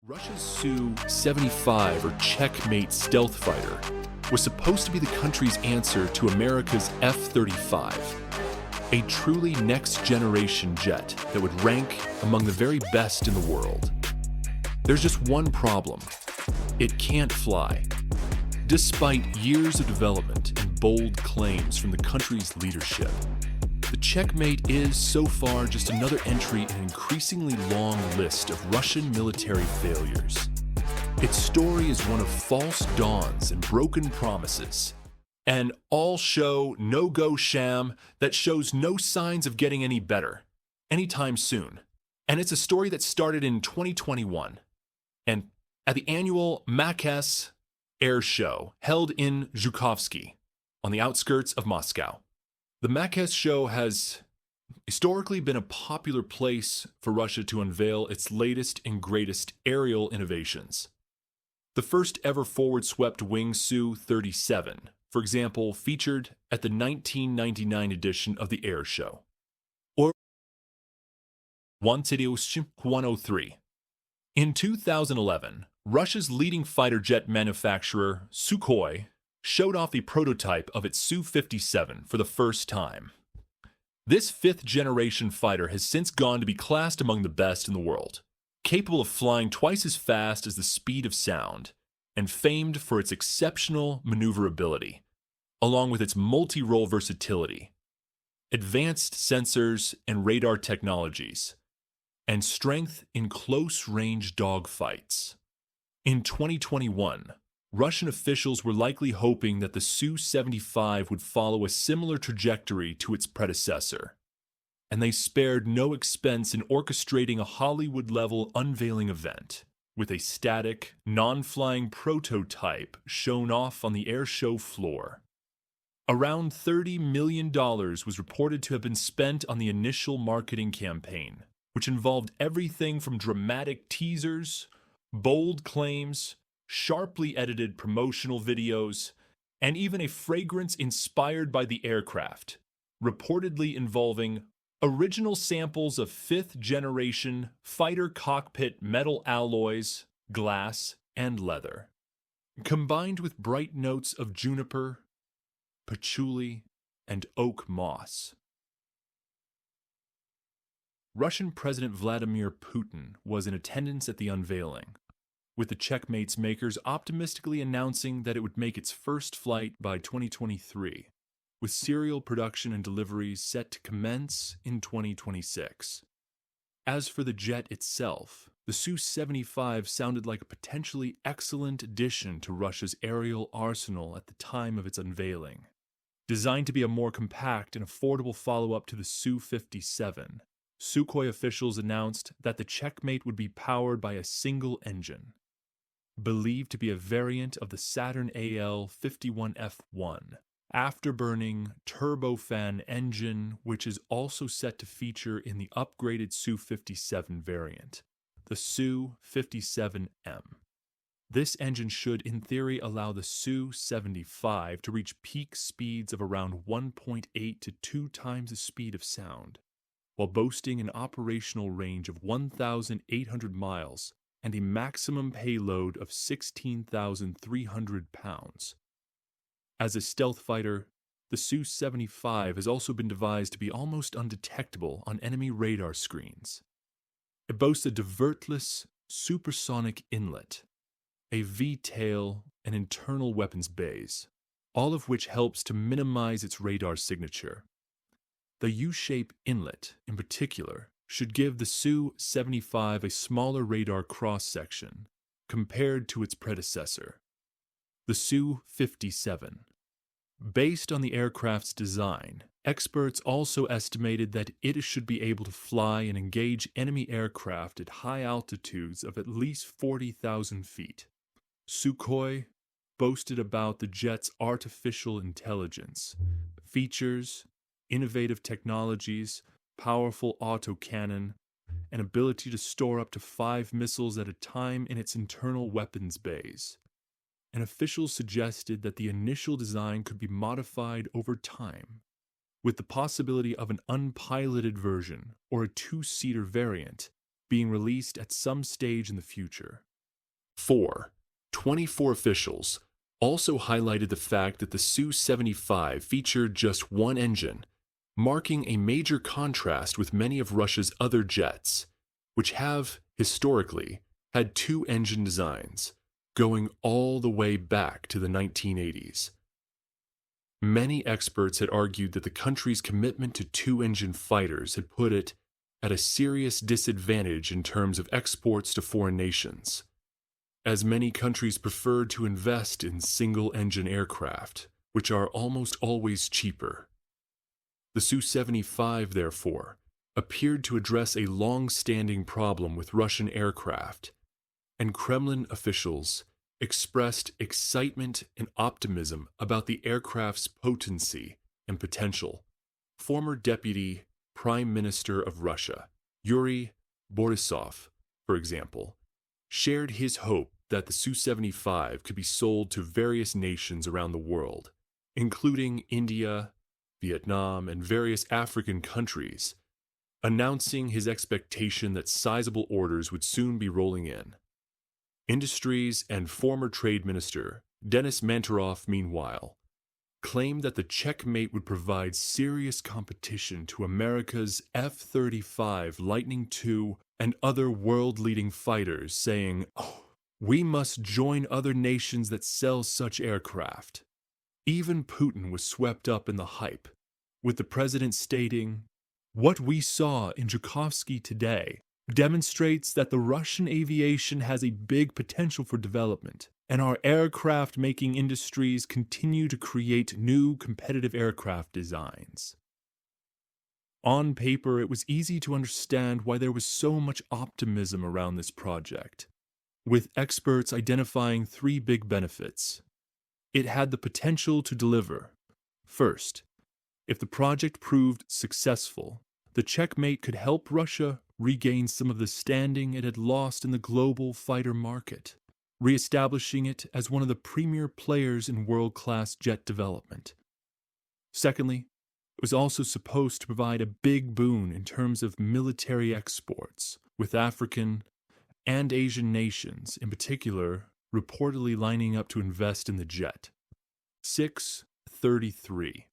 Russia's Su-75, or Checkmate stealth fighter, was supposed to be the country's answer to America's F-35, a truly next-generation jet that would rank among the very best in the world. There's just one problem: it can't fly. Despite years of development and bold claims from the country's leadership, the Checkmate is, so far, just another entry in an increasingly long list of Russian military failures. Its story is one of false dawns and broken promises, an all-show, no-go sham that shows no signs of getting any better anytime soon. And it's a story that started in 2021, and at the annual Makes Air Show held in Zhukovsky, on the outskirts of Moscow. The Makes show has historically been a popular place for Russia to unveil its latest and greatest aerial innovations. The first ever forward-swept wing Su-37, for example, featured at the 1999 edition of the Air Show. Or 103. In 2011, Russia's leading fighter jet manufacturer, Sukhoi, showed off a prototype of its Su-57 for the first time. This fifth-generation fighter has since gone to be classed among the best in the world, capable of flying twice as fast as the speed of sound, and famed for its exceptional maneuverability, along with its multi-role versatility, advanced sensors and radar technologies, and strength in close-range dogfights. In 2021, Russian officials were likely hoping that the Su-75 would follow a similar trajectory to its predecessor, and they spared no expense in orchestrating a Hollywood-level unveiling event, with a static, non-flying prototype shown off on the air show floor. Around $30 million was reported to have been spent on the initial marketing campaign, which involved everything from dramatic teasers, bold claims, sharply edited promotional videos, and even a fragrance inspired by the aircraft, reportedly involving original samples of fifth-generation fighter cockpit metal alloys, glass, and leather, combined with bright notes of juniper, patchouli, and oak moss. Russian President Vladimir Putin was in attendance at the unveiling, with the Checkmate's makers optimistically announcing that it would make its first flight by 2023, with serial production and deliveries set to commence in 2026. As for the jet itself, the Su-75 sounded like a potentially excellent addition to Russia's aerial arsenal at the time of its unveiling. Designed to be a more compact and affordable follow-up to the Su-57, Sukhoi officials announced that the Checkmate would be powered by a single engine, believed to be a variant of the Saturn AL-51F1, afterburning turbofan engine, which is also set to feature in the upgraded Su-57 variant, the Su-57M. This engine should, in theory, allow the Su-75 to reach peak speeds of around 1.8 to 2 times the speed of sound, while boasting an operational range of 1,800 miles and a maximum payload of 16,300 pounds. As a stealth fighter, the Su-75 has also been devised to be almost undetectable on enemy radar screens. It boasts a divertless, supersonic inlet, a V-tail, and internal weapons bays, all of which helps to minimize its radar signature. The U-shape inlet, in particular, should give the Su-75 a smaller radar cross-section compared to its predecessor, the Su-57. Based on the aircraft's design, experts also estimated that it should be able to fly and engage enemy aircraft at high altitudes of at least 40,000 feet. Sukhoi boasted about the jet's artificial intelligence, features, innovative technologies, powerful autocannon, and ability to store up to 5 missiles at a time in its internal weapons bays. And officials suggested that the initial design could be modified over time, with the possibility of an unpiloted version or a 2-seater variant being released at some stage in the future. 4. 24 officials also highlighted the fact that the Su-75 featured just one engine, marking a major contrast with many of Russia's other jets, which have, historically, had two-engine designs, going all the way back to the 1980s. Many experts had argued that the country's commitment to two-engine fighters had put it at a serious disadvantage in terms of exports to foreign nations, as many countries preferred to invest in single-engine aircraft, which are almost always cheaper. The Su-75, therefore, appeared to address a long-standing problem with Russian aircraft, and Kremlin officials expressed excitement and optimism about the aircraft's potency and potential. Former Deputy Prime Minister of Russia, Yuri Borisov, for example, shared his hope that the Su-75 could be sold to various nations around the world, including India, Vietnam, and various African countries, announcing his expectation that sizable orders would soon be rolling in. Industries and former Trade Minister Denis Manturov, meanwhile, claimed that the checkmate would provide serious competition to America's F-35 Lightning II and other world-leading fighters, saying, "Oh, we must join other nations that sell such aircraft." Even Putin was swept up in the hype, with the president stating, "What we saw in Tchaikovsky today demonstrates that the Russian aviation has a big potential for development, and our aircraft-making industries continue to create new competitive aircraft designs." On paper, it was easy to understand why there was so much optimism around this project, with experts identifying three big benefits. It had the potential to deliver. First, if the project proved successful, the checkmate could help Russia regain some of the standing it had lost in the global fighter market, reestablishing it as one of the premier players in world-class jet development. Secondly, it was also supposed to provide a big boon in terms of military exports, with African and Asian nations, in particular, reportedly lining up to invest in the jet. 633.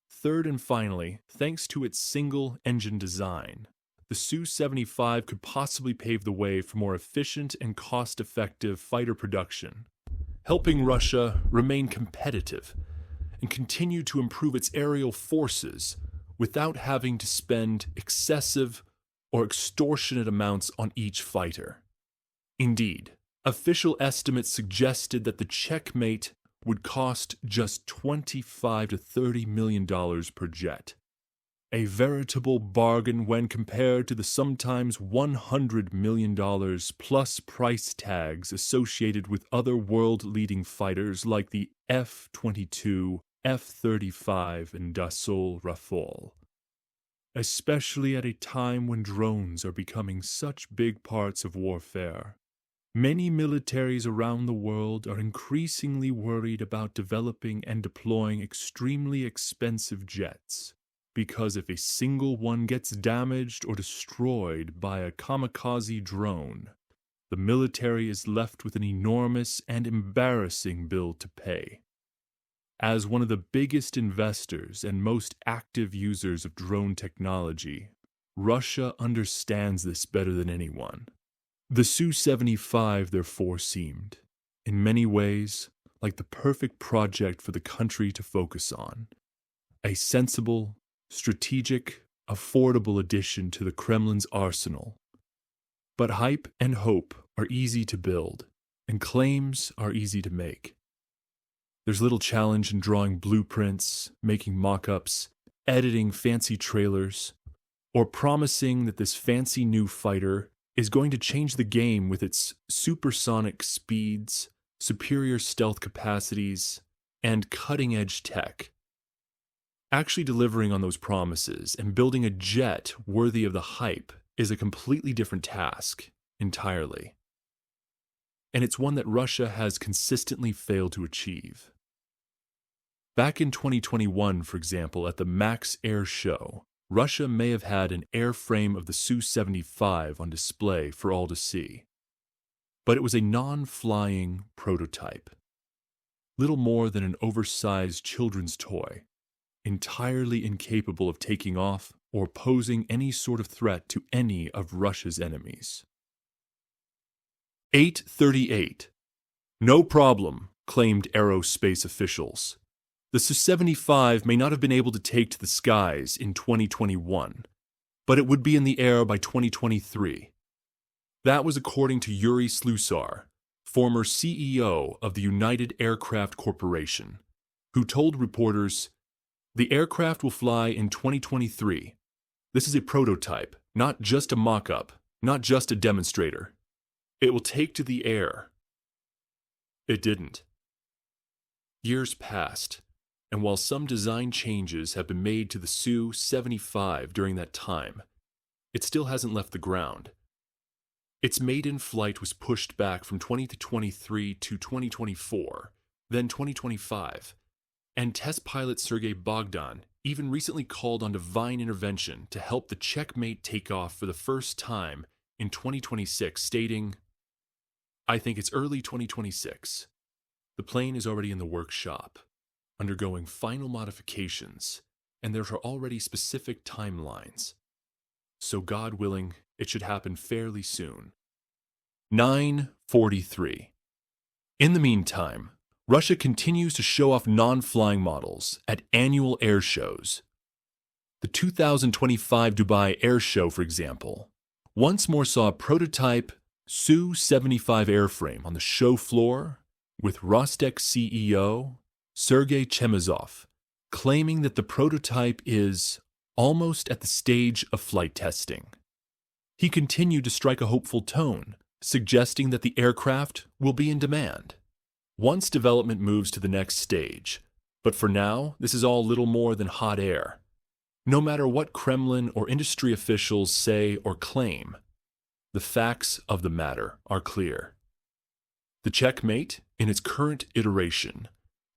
Third and finally, thanks to its single-engine design, the Su-75 could possibly pave the way for more efficient and cost-effective fighter production, helping Russia remain competitive and continue to improve its aerial forces without having to spend excessive or extortionate amounts on each fighter. Indeed, official estimates suggested that the checkmate would cost just $25 to $30 million per jet, a veritable bargain when compared to the sometimes $100 million plus price tags associated with other world-leading fighters like the F-22, F-35, and Dassault Rafale. Especially at a time when drones are becoming such big parts of warfare, many militaries around the world are increasingly worried about developing and deploying extremely expensive jets, because if a single one gets damaged or destroyed by a kamikaze drone, the military is left with an enormous and embarrassing bill to pay. As one of the biggest investors and most active users of drone technology, Russia understands this better than anyone. The Su-75 therefore seemed, in many ways, like the perfect project for the country to focus on. A sensible, strategic, affordable addition to the Kremlin's arsenal. But hype and hope are easy to build, and claims are easy to make. There's little challenge in drawing blueprints, making mock-ups, editing fancy trailers, or promising that this fancy new fighter is going to change the game with its supersonic speeds, superior stealth capacities, and cutting-edge tech. Actually delivering on those promises and building a jet worthy of the hype is a completely different task, entirely. And it's one that Russia has consistently failed to achieve. Back in 2021, for example, at the Max Air Show, Russia may have had an airframe of the Su-75 on display for all to see. but it was a non-flying prototype. Little more than an oversized children's toy, entirely incapable of taking off or posing any sort of threat to any of Russia's enemies. 838. No problem, claimed aerospace officials. The Su-75 may not have been able to take to the skies in 2021, but it would be in the air by 2023. That was according to Yuri Slusar, former CEO of the United Aircraft Corporation, who told reporters, "The aircraft will fly in 2023. This is a prototype, not just a mock-up, not just a demonstrator. It will take to the air." It didn't. Years passed, and while some design changes have been made to the Su-75 during that time, it still hasn't left the ground. Its maiden flight was pushed back from 2023 to 2024, then 2025, and test pilot Sergei Bogdan even recently called on divine intervention to help the checkmate take off for the first time in 2026, stating, "I think it's early 2026. The plane is already in the workshop, undergoing final modifications, and there are already specific timelines. So God willing, it should happen fairly soon." 943. In the meantime, Russia continues to show off non-flying models at annual air shows. The 2025 Dubai Air Show, for example, once more saw a prototype Su-75 airframe on the show floor, with Rostec CEO Sergei Chemezov claiming that the prototype is almost at the stage of flight testing. He continued to strike a hopeful tone, suggesting that the aircraft will be in demand once development moves to the next stage. But for now, this is all little more than hot air. No matter what Kremlin or industry officials say or claim, the facts of the matter are clear. The checkmate, in its current iteration,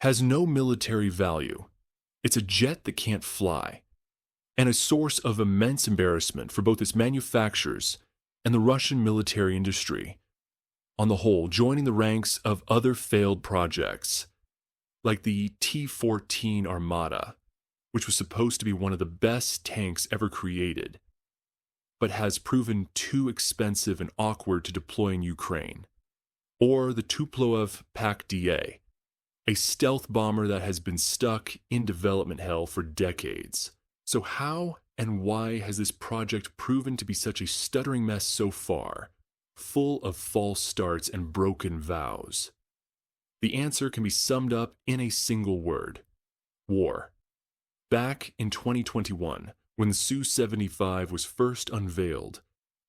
has no military value. It's a jet that can't fly, and a source of immense embarrassment for both its manufacturers and the Russian military industry, on the whole joining the ranks of other failed projects, like the T-14 Armata, which was supposed to be one of the best tanks ever created, but has proven too expensive and awkward to deploy in Ukraine, or the Tupolev PAK-DA, a stealth bomber that has been stuck in development hell for decades. So how and why has this project proven to be such a stuttering mess so far, full of false starts and broken vows? The answer can be summed up in a single word: war. Back in 2021, when the Su-75 was first unveiled,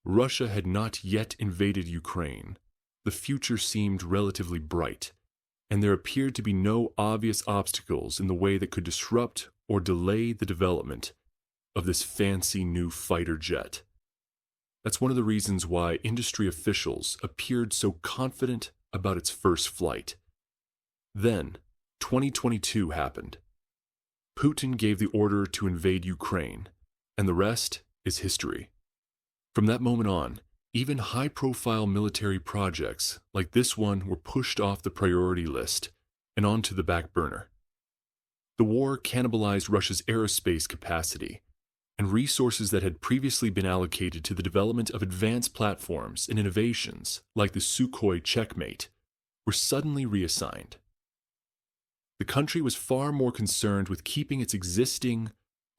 Russia had not yet invaded Ukraine. The future seemed relatively bright, and there appeared to be no obvious obstacles in the way that could disrupt or delay the development of this fancy new fighter jet. That's one of the reasons why industry officials appeared so confident about its first flight. Then, 2022 happened. Putin gave the order to invade Ukraine, and the rest is history. From that moment on, even high-profile military projects like this one were pushed off the priority list and onto the back burner. The war cannibalized Russia's aerospace capacity, and resources that had previously been allocated to the development of advanced platforms and innovations like the Sukhoi checkmate were suddenly reassigned. The country was far more concerned with keeping its existing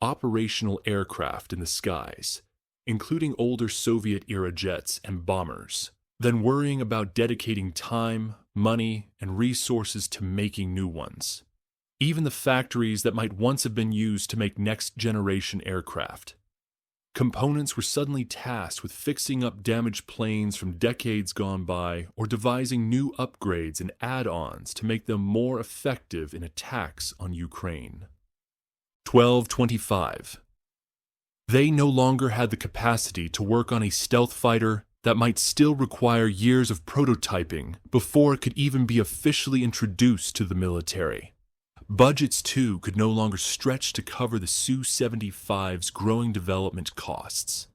operational aircraft in the skies, including older Soviet-era jets and bombers, than worrying about dedicating time, money, and resources to making new ones. Even the factories that might once have been used to make next-generation aircraft. Components were suddenly tasked with fixing up damaged planes from decades gone by or devising new upgrades and add-ons to make them more effective in attacks on Ukraine. 1225. They no longer had the capacity to work on a stealth fighter that might still require years of prototyping before it could even be officially introduced to the military. Budgets, too, could no longer stretch to cover the Su-75's growing development costs.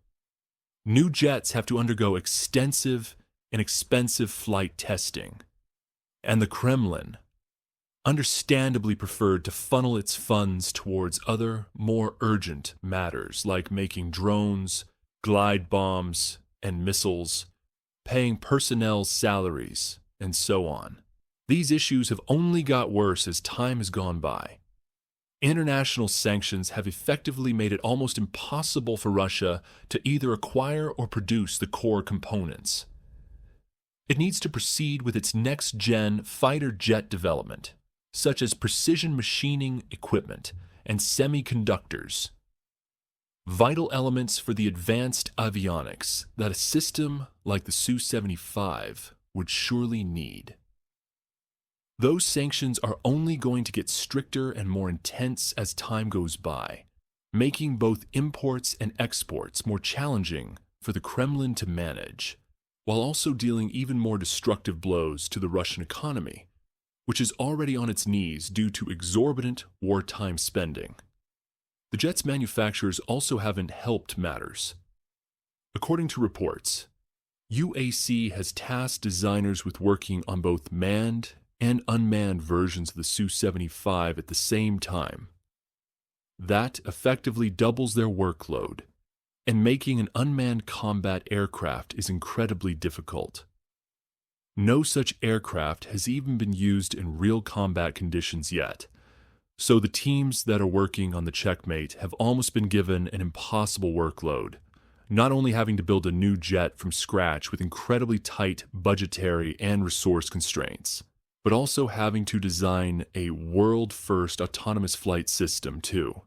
New jets have to undergo extensive and expensive flight testing. And the Kremlin understandably preferred to funnel its funds towards other, more urgent matters like making drones, glide bombs, and missiles, paying personnel salaries, and so on. These issues have only got worse as time has gone by. International sanctions have effectively made it almost impossible for Russia to either acquire or produce the core components. It needs to proceed with its next-gen fighter jet development, such as precision machining equipment and semiconductors, vital elements for the advanced avionics that a system like the Su-75 would surely need. Those sanctions are only going to get stricter and more intense as time goes by, making both imports and exports more challenging for the Kremlin to manage, while also dealing even more destructive blows to the Russian economy, which is already on its knees due to exorbitant wartime spending. The jet's manufacturers also haven't helped matters. According to reports, UAC has tasked designers with working on both manned and unmanned versions of the Su-75 at the same time. That effectively doubles their workload, and making an unmanned combat aircraft is incredibly difficult. No such aircraft has even been used in real combat conditions yet, so the teams that are working on the Checkmate have almost been given an impossible workload, not only having to build a new jet from scratch with incredibly tight budgetary and resource constraints, but also having to design a world-first autonomous flight system too.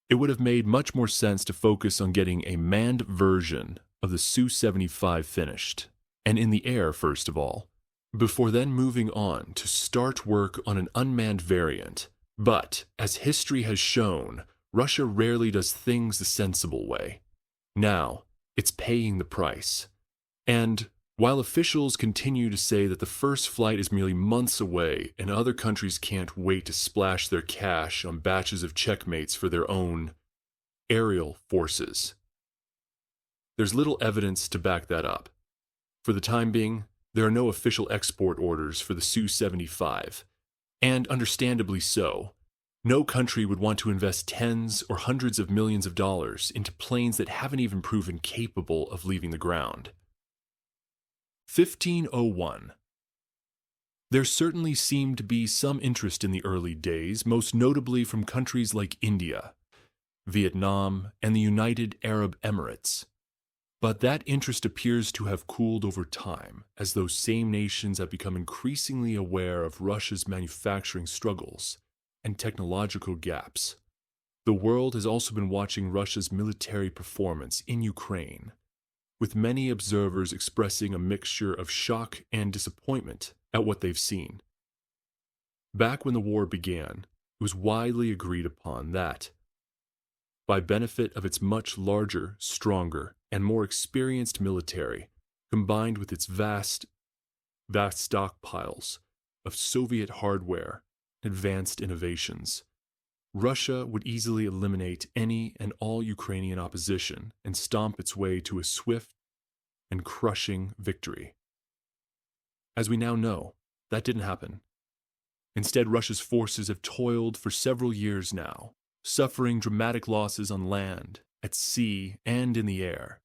It would have made much more sense to focus on getting a manned version of the Su-75 finished, and in the air first of all, before then moving on to start work on an unmanned variant. But, as history has shown, Russia rarely does things the sensible way. Now, it's paying the price. And while officials continue to say that the first flight is merely months away and other countries can't wait to splash their cash on batches of checkmates for their own aerial forces, there's little evidence to back that up. For the time being, there are no official export orders for the Su-75, and understandably so. No country would want to invest tens or hundreds of millions of dollars into planes that haven't even proven capable of leaving the ground. 1501. There certainly seemed to be some interest in the early days, most notably from countries like India, Vietnam, and the United Arab Emirates. But that interest appears to have cooled over time, as those same nations have become increasingly aware of Russia's manufacturing struggles and technological gaps. The world has also been watching Russia's military performance in Ukraine, with many observers expressing a mixture of shock and disappointment at what they've seen. Back when the war began, it was widely agreed upon that, by benefit of its much larger, stronger, and more experienced military, combined with its vast stockpiles of Soviet hardware and advanced innovations, Russia would easily eliminate any and all Ukrainian opposition and stomp its way to a swift and crushing victory. As we now know, that didn't happen. Instead, Russia's forces have toiled for several years now, suffering dramatic losses on land, at sea, and in the air.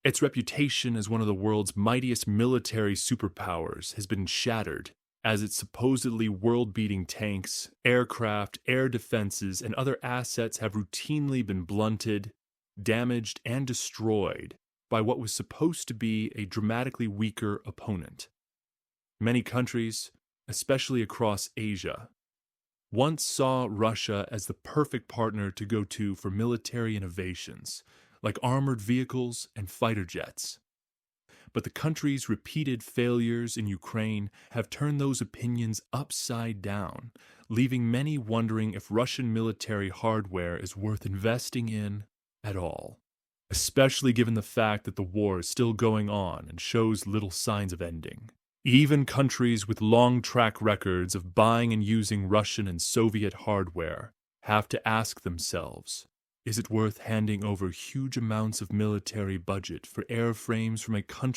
Its reputation as one of the world's mightiest military superpowers has been shattered, as its supposedly world-beating tanks, aircraft, air defenses, and other assets have routinely been blunted, damaged, and destroyed by what was supposed to be a dramatically weaker opponent. Many countries, especially across Asia, once saw Russia as the perfect partner to go to for military innovations, like armored vehicles and fighter jets. But the country's repeated failures in Ukraine have turned those opinions upside down, leaving many wondering if Russian military hardware is worth investing in at all, especially given the fact that the war is still going on and shows little signs of ending. Even countries with long track records of buying and using Russian and Soviet hardware have to ask themselves, is it worth handing over huge amounts of military budget for airframes from a country